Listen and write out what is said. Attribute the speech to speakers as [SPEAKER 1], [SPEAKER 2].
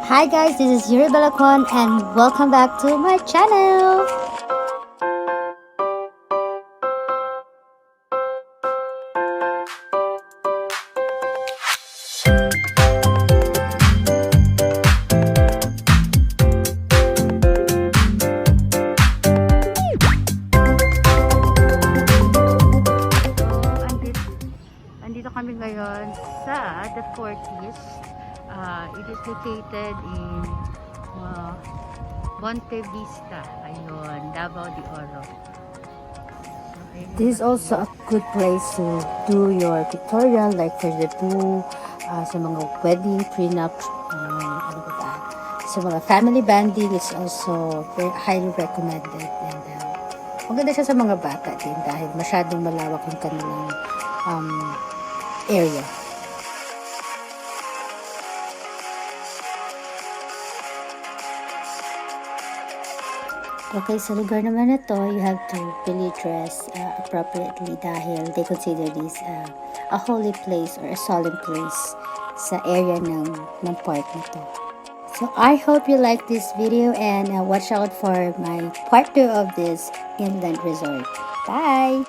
[SPEAKER 1] Hi guys, this is Yuri Balakon and welcome back to my channel! Andito kami ngayon sa the Fortis. It is located in Monte Vista. Ayun, Davao De Oro. This is also a good place to do your pictorial, like for the pool, sa mga wedding, prenup, ano ba ba? Sa mga family banding, it's also very highly recommended. And maganda siya sa mga bata din dahil masyadong malawak yung kanilang area. Okay, sa lugar naman na to, you have to really dress appropriately dahil they consider this a holy place or a solemn place sa area ng park na to. So I hope you like this video and watch out for my part 2 of this inland resort. Bye!